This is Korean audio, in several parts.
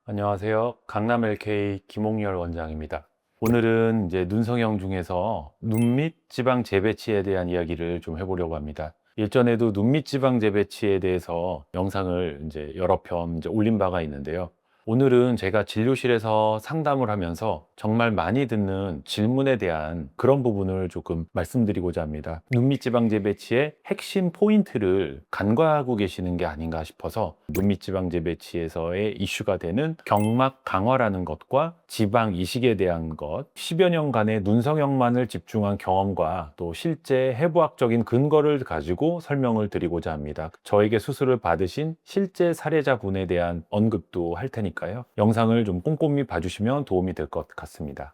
안녕하세요. 강남 LK 김홍열 원장입니다. 오늘은 이제 눈성형 중에서 눈밑 지방 재배치에 대한 이야기를 좀 해보려고 합니다. 일전에도 눈밑 지방 재배치에 대해서 영상을 이제 여러 편 올린 바가 있는데요. 오늘은 제가 진료실에서 상담을 하면서 정말 많이 듣는 질문에 대한 그런 부분을 조금 말씀드리고자 합니다. 눈밑 지방 재배치의 핵심 포인트를 간과하고 계시는 게 아닌가 싶어서 눈밑 지방 재배치에서의 이슈가 되는 경막 강화라는 것과 지방 이식에 대한 것, 10여 년간의 눈성형만을 집중한 경험과 또 실제 해부학적인 근거를 가지고 설명을 드리고자 합니다. 저에게 수술을 받으신 실제 사례자분에 대한 언급도 할 테니까요. 영상을 좀 꼼꼼히 봐주시면 도움이 될 것 같습니다.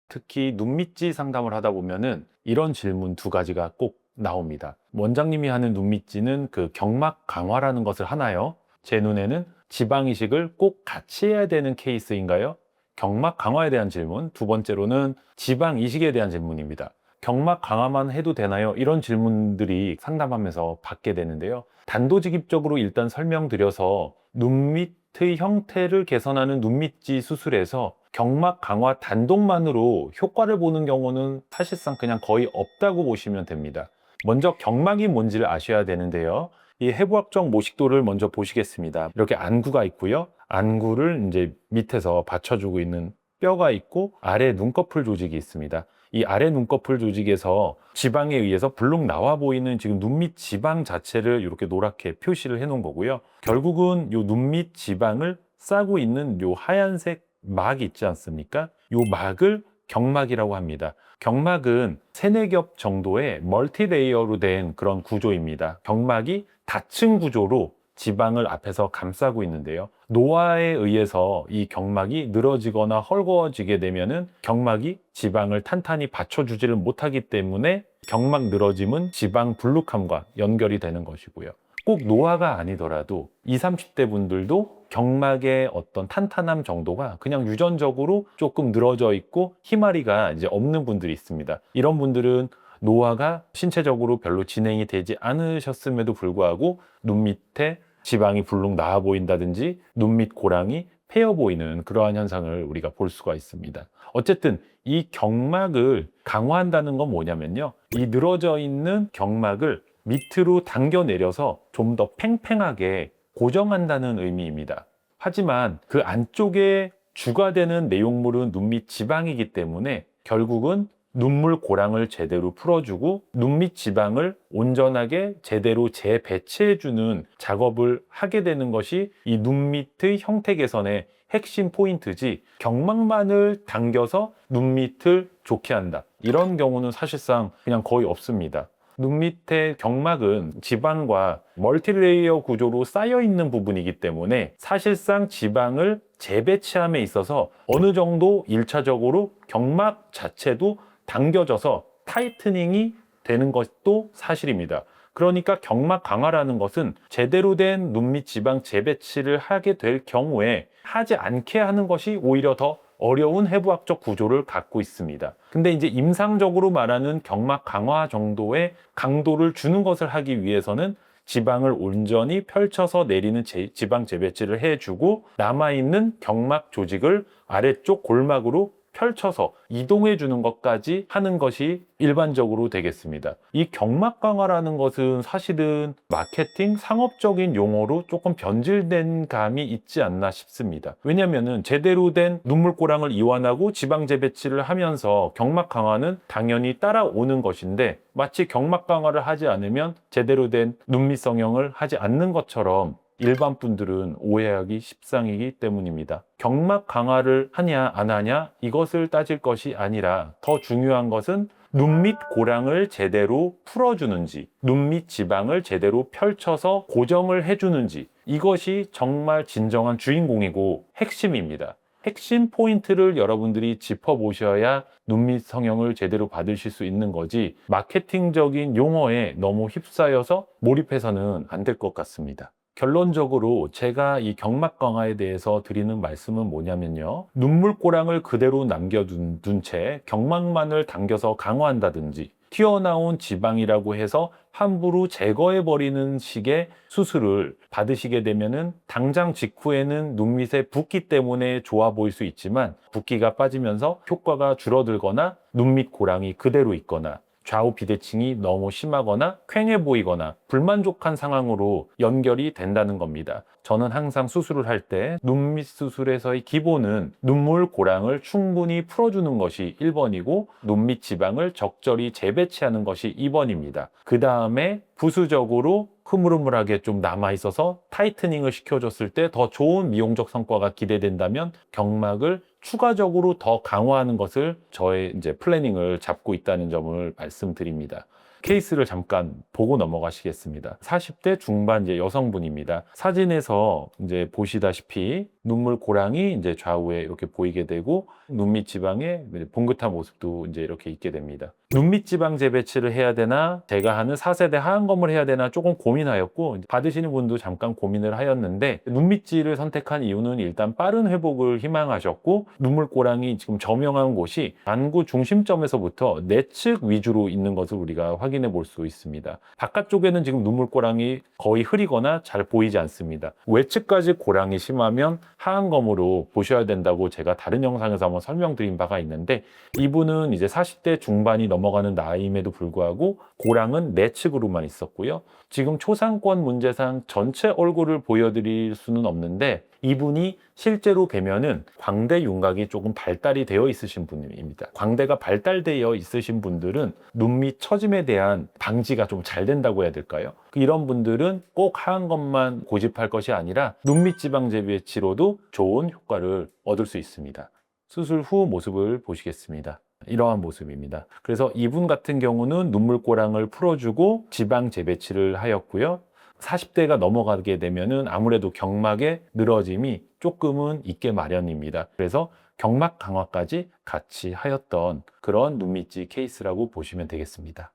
특히 눈밑지 상담을 하다 보면은 이런 질문 두 가지가 꼭 나옵니다. 원장님이 하는 눈밑지는 그 경막 강화라는 것을 하나요? 제 눈에는 지방 이식을 꼭 같이 해야 되는 케이스인가요? 경막 강화에 대한 질문. 두 번째로는 지방 이식에 대한 질문입니다. 경막 강화만 해도 되나요? 이런 질문들이 상담하면서 받게 되는데요. 단도직입적으로 일단 설명드려서 눈밑의 형태를 개선하는 눈밑지 수술에서 경막 강화 단독만으로 효과를 보는 경우는 사실상 그냥 거의 없다고 보시면 됩니다. 먼저 경막이 뭔지를 아셔야 되는데요. 이 해부학적 모식도를 먼저 보시겠습니다. 이렇게 안구가 있고요. 안구를 이제 밑에서 받쳐주고 있는 뼈가 있고 아래 눈꺼풀 조직이 있습니다. 이 아래 눈꺼풀 조직에서 지방에 의해서 불룩 나와 보이는 지금 눈밑 지방 자체를 이렇게 노랗게 표시를 해 놓은 거고요. 결국은 이 눈밑 지방을 싸고 있는 이 하얀색 막이 있지 않습니까? 이 막을 경막이라고 합니다. 경막은 세네 겹 정도의 멀티레이어로 된 그런 구조입니다. 경막이 다층 구조로 지방을 앞에서 감싸고 있는데요. 노화에 의해서 이 경막이 늘어지거나 헐거워지게 되면은 경막이 지방을 탄탄히 받쳐주지를 못하기 때문에 경막 늘어짐은 지방 불룩함과 연결이 되는 것이고요. 꼭 노화가 아니더라도 20, 30대 분들도 경막의 어떤 탄탄함 정도가 그냥 유전적으로 조금 늘어져 있고 희마리가 이제 없는 분들이 있습니다. 이런 분들은 노화가 신체적으로 별로 진행이 되지 않으셨음에도 불구하고 눈 밑에 지방이 불룩 나와 보인다든지 눈밑 고랑이 패여 보이는 그러한 현상을 우리가 볼 수가 있습니다. 어쨌든 이 경막을 강화한다는 건 뭐냐면요. 이 늘어져 있는 경막을 밑으로 당겨 내려서 좀 더 팽팽하게 고정한다는 의미입니다. 하지만 그 안쪽에 주가 되는 내용물은 눈밑 지방이기 때문에 결국은 눈물 고랑을 제대로 풀어주고 눈밑 지방을 온전하게 제대로 재배치해주는 작업을 하게 되는 것이 이 눈밑의 형태 개선의 핵심 포인트지, 경막만을 당겨서 눈밑을 좋게 한다, 이런 경우는 사실상 그냥 거의 없습니다. 눈밑의 경막은 지방과 멀티레이어 구조로 쌓여 있는 부분이기 때문에 사실상 지방을 재배치함에 있어서 어느 정도 1차적으로 경막 자체도 당겨져서 타이트닝이 되는 것도 사실입니다. 그러니까 경막 강화라는 것은 제대로 된 눈밑 지방 재배치를 하게 될 경우에 하지 않게 하는 것이 오히려 더 어려운 해부학적 구조를 갖고 있습니다. 근데 이제 임상적으로 말하는 경막 강화 정도의 강도를 주는 것을 하기 위해서는 지방을 온전히 펼쳐서 내리는 지방 재배치를 해주고 남아있는 경막 조직을 아래쪽 골막으로 펼쳐서 이동해 주는 것까지 하는 것이 일반적으로 되겠습니다. 이 경막 강화라는 것은 사실은 마케팅, 상업적인 용어로 조금 변질된 감이 있지 않나 싶습니다. 왜냐면은 제대로 된 눈물고랑을 이완하고 지방 재배치를 하면서 경막 강화는 당연히 따라오는 것인데, 마치 경막 강화를 하지 않으면 제대로 된 눈밑 성형을 하지 않는 것처럼 일반 분들은 오해하기 십상이기 때문입니다. 경막 강화를 하냐 안 하냐 이것을 따질 것이 아니라 더 중요한 것은 눈밑 고랑을 제대로 풀어주는지, 눈밑 지방을 제대로 펼쳐서 고정을 해주는지, 이것이 정말 진정한 주인공이고 핵심입니다. 핵심 포인트를 여러분들이 짚어보셔야 눈밑 성형을 제대로 받으실 수 있는 거지, 마케팅적인 용어에 너무 휩싸여서 몰입해서는 안 될 것 같습니다. 결론적으로 제가 이 경막 강화에 대해서 드리는 말씀은 뭐냐면요. 눈물고랑을 그대로 남겨둔 채 경막만을 당겨서 강화한다든지, 튀어나온 지방이라고 해서 함부로 제거해버리는 식의 수술을 받으시게 되면은 당장 직후에는 눈 밑에 붓기 때문에 좋아 보일 수 있지만 붓기가 빠지면서 효과가 줄어들거나 눈 밑 고랑이 그대로 있거나 좌우 비대칭이 너무 심하거나 퀭해 보이거나 불만족한 상황으로 연결이 된다는 겁니다. 저는 항상 수술을 할 때 눈밑 수술에서의 기본은 눈물 고랑을 충분히 풀어주는 것이 1번이고 눈밑 지방을 적절히 재배치하는 것이 2번입니다. 그 다음에 부수적으로 흐물흐물하게 좀 남아있어서 타이트닝을 시켜줬을 때 더 좋은 미용적 성과가 기대된다면 경막을 추가적으로 더 강화하는 것을 저의 이제 플래닝을 잡고 있다는 점을 말씀드립니다. 케이스를 잠깐 보고 넘어가시겠습니다. 40대 중반 이제 여성분입니다. 사진에서 이제 보시다시피 눈물 고랑이 이제 좌우에 이렇게 보이게 되고 눈밑 지방에 봉긋한 모습도 이제 이렇게 있게 됩니다. 눈밑 지방 재배치를 해야 되나 제가 하는 4세대 하얀검을 해야 되나 조금 고민하였고 받으시는 분도 잠깐 고민을 하였는데 눈밑질을 선택한 이유는 일단 빠른 회복을 희망하셨고 눈물 고랑이 지금 저명한 곳이 안구 중심점에서부터 내측 위주로 있는 것을 우리가 확인해 볼 수 있습니다. 바깥쪽에는 지금 눈물 고랑이 거의 흐리거나 잘 보이지 않습니다. 외측까지 고랑이 심하면 하얀검으로 보셔야 된다고 제가 다른 영상에서 한번 설명드린 바가 있는데 이분은 이제 40대 중반이 넘어가는 나이임에도 불구하고 고랑은 내측으로만 있었고요. 지금 초상권 문제상 전체 얼굴을 보여드릴 수는 없는데 이분이 실제로 뵈면은 광대 윤곽이 조금 발달이 되어 있으신 분입니다. 광대가 발달되어 있으신 분들은 눈밑 처짐에 대한 방지가 좀 잘 된다고 해야 될까요? 이런 분들은 꼭 하얀 것만 고집할 것이 아니라 눈밑 지방 재배치로도 좋은 효과를 얻을 수 있습니다. 수술 후 모습을 보시겠습니다. 이러한 모습입니다. 그래서 이분 같은 경우는 눈물고랑을 풀어주고 지방 재배치를 하였고요. 40대가 넘어가게 되면은 아무래도 경막의 늘어짐이 조금은 있게 마련입니다. 그래서 경막 강화까지 같이 하였던 그런 눈밑지 케이스라고 보시면 되겠습니다.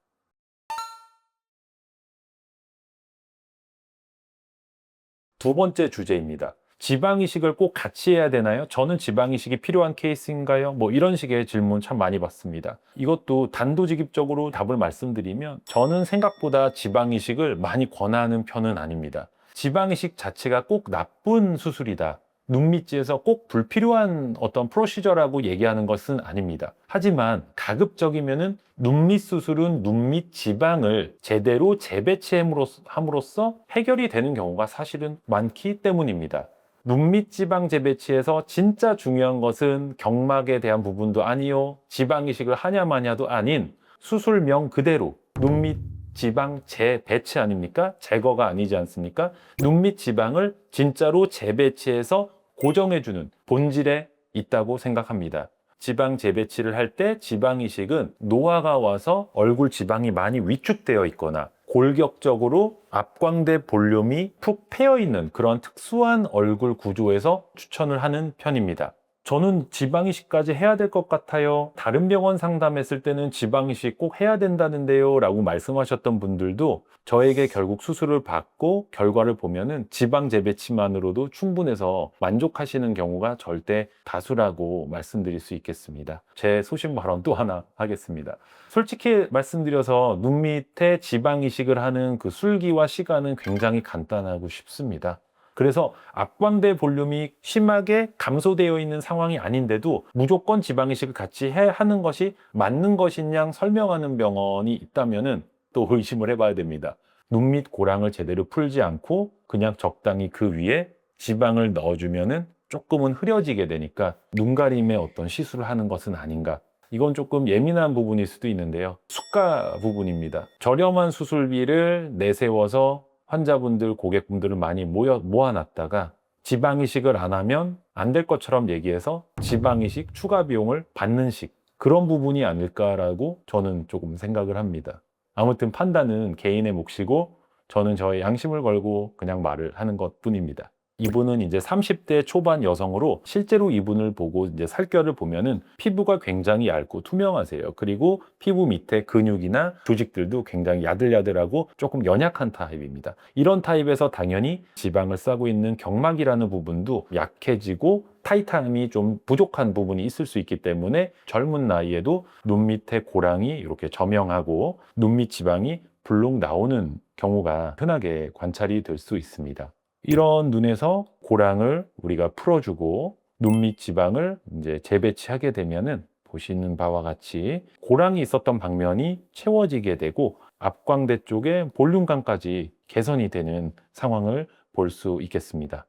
두 번째 주제입니다. 지방 이식을 꼭 같이 해야 되나요? 저는 지방 이식이 필요한 케이스인가요? 뭐 이런 식의 질문 참 많이 받습니다. 이것도 단도직입적으로 답을 말씀드리면 저는 생각보다 지방 이식을 많이 권하는 편은 아닙니다. 지방 이식 자체가 꼭 나쁜 수술이다. 눈밑지에서 꼭 불필요한 어떤 프로시저라고 얘기하는 것은 아닙니다. 하지만 가급적이면은 눈밑 수술은 눈밑 지방을 제대로 재배치함으로써 해결이 되는 경우가 사실은 많기 때문입니다. 눈밑 지방 재배치에서 진짜 중요한 것은 경막에 대한 부분도 아니요, 지방 이식을 하냐 마냐도 아닌 수술명 그대로 눈밑 지방 재배치 아닙니까? 제거가 아니지 않습니까? 눈밑 지방을 진짜로 재배치해서 고정해주는 본질에 있다고 생각합니다. 지방 재배치를 할 때 지방 이식은 노화가 와서 얼굴 지방이 많이 위축되어 있거나 골격적으로 앞광대 볼륨이 푹 패여 있는 그런 특수한 얼굴 구조에서 추천을 하는 편입니다. 저는 지방 이식까지 해야 될 것 같아요. 다른 병원 상담했을 때는 지방 이식 꼭 해야 된다는데요 라고 말씀하셨던 분들도 저에게 결국 수술을 받고 결과를 보면은 지방 재배치만으로도 충분해서 만족하시는 경우가 절대 다수라고 말씀드릴 수 있겠습니다. 제 소신 발언 또 하나 하겠습니다. 솔직히 말씀드려서 눈 밑에 지방 이식을 하는 그 술기와 시간은 굉장히 간단하고 쉽습니다. 그래서 앞광대 볼륨이 심하게 감소되어 있는 상황이 아닌데도 무조건 지방 이식을 같이 하는 것이 맞는 것이냐 설명하는 병원이 있다면은 또 의심을 해봐야 됩니다. 눈 밑 고랑을 제대로 풀지 않고 그냥 적당히 그 위에 지방을 넣어주면은 조금은 흐려지게 되니까 눈 가림의 어떤 시술을 하는 것은 아닌가. 이건 조금 예민한 부분일 수도 있는데요. 수가 부분입니다. 저렴한 수술비를 내세워서 환자분들, 고객분들을 많이 모아놨다가 지방이식을 안 하면 안 될 것처럼 얘기해서 지방이식 추가 비용을 받는 식, 그런 부분이 아닐까라고 저는 조금 생각을 합니다. 아무튼 판단은 개인의 몫이고 저는 저의 양심을 걸고 그냥 말을 하는 것 뿐입니다. 이분은 이제 30대 초반 여성으로 실제로 이분을 보고 이제 살결을 보면은 피부가 굉장히 얇고 투명하세요. 그리고 피부 밑에 근육이나 조직들도 굉장히 야들야들하고 조금 연약한 타입입니다. 이런 타입에서 당연히 지방을 싸고 있는 경막이라는 부분도 약해지고 타이트함이 좀 부족한 부분이 있을 수 있기 때문에 젊은 나이에도 눈 밑에 고랑이 이렇게 저명하고 눈 밑 지방이 불룩 나오는 경우가 흔하게 관찰이 될 수 있습니다. 이런 눈에서 고랑을 우리가 풀어주고 눈 밑 지방을 이제 재배치하게 되면은 보시는 바와 같이 고랑이 있었던 방면이 채워지게 되고 앞광대 쪽에 볼륨감까지 개선이 되는 상황을 볼 수 있겠습니다.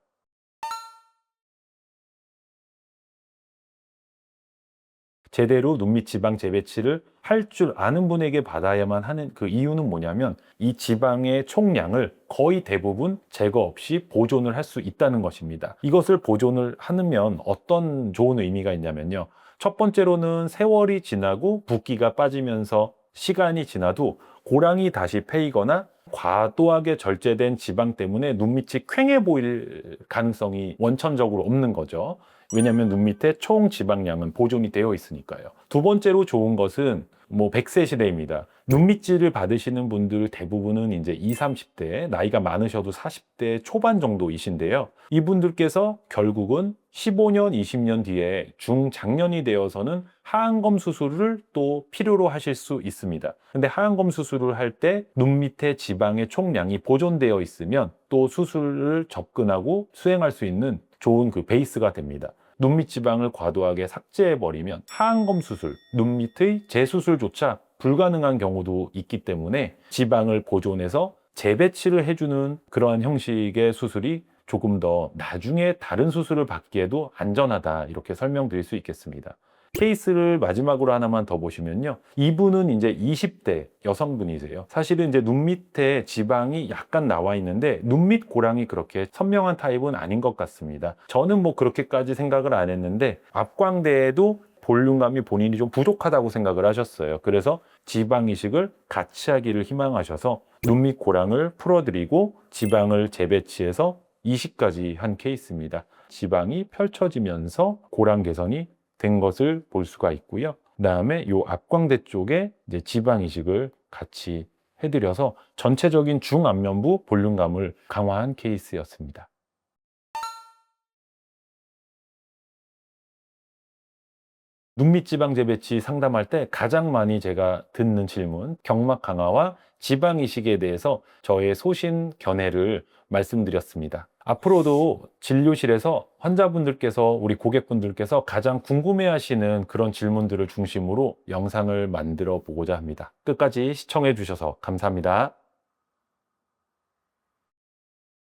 제대로 눈밑 지방 재배치를 할 줄 아는 분에게 받아야만 하는 그 이유는 뭐냐면 이 지방의 총량을 거의 대부분 제거 없이 보존을 할 수 있다는 것입니다. 이것을 보존을 하면 어떤 좋은 의미가 있냐면요. 첫 번째로는 세월이 지나고 붓기가 빠지면서 시간이 지나도 고랑이 다시 패이거나 과도하게 절제된 지방 때문에 눈밑이 퀭해 보일 가능성이 원천적으로 없는 거죠. 왜냐하면 눈 밑에 총 지방량은 보존이 되어 있으니까요. 두 번째로 좋은 것은 100세 시대입니다. 눈밑질을 받으시는 분들 대부분은 이제 20, 30대, 나이가 많으셔도 40대 초반 정도이신데요. 이분들께서 결국은 15년, 20년 뒤에 중장년이 되어서는 하안검 수술을 또 필요로 하실 수 있습니다. 근데 하안검 수술을 할 때 눈 밑에 지방의 총량이 보존되어 있으면 또 수술을 접근하고 수행할 수 있는 좋은 그 베이스가 됩니다. 눈밑 지방을 과도하게 삭제해버리면 하안검 수술, 눈 밑의 재수술조차 불가능한 경우도 있기 때문에 지방을 보존해서 재배치를 해주는 그러한 형식의 수술이 조금 더 나중에 다른 수술을 받기에도 안전하다, 이렇게 설명드릴 수 있겠습니다. 케이스를 마지막으로 하나만 더 보시면요. 이분은 이제 20대 여성분이세요. 사실은 이제 눈 밑에 지방이 약간 나와 있는데 눈 밑 고랑이 그렇게 선명한 타입은 아닌 것 같습니다. 저는 그렇게까지 생각을 안 했는데 앞광대에도 볼륨감이 본인이 좀 부족하다고 생각을 하셨어요. 그래서 지방 이식을 같이 하기를 희망하셔서 눈 밑 고랑을 풀어드리고 지방을 재배치해서 이식까지 한 케이스입니다. 지방이 펼쳐지면서 고랑 개선이 된 것을 볼 수가 있고요. 그다음에 이 앞광대 쪽에 이제 지방 이식을 같이 해드려서 전체적인 중안면부 볼륨감을 강화한 케이스였습니다. 눈밑 지방 재배치 상담할 때 가장 많이 제가 듣는 질문, 경막 강화와 지방 이식에 대해서 저의 소신 견해를 말씀드렸습니다. 앞으로도 진료실에서 환자분들께서, 우리 고객분들께서 가장 궁금해하시는 그런 질문들을 중심으로 영상을 만들어 보고자 합니다. 끝까지 시청해 주셔서 감사합니다.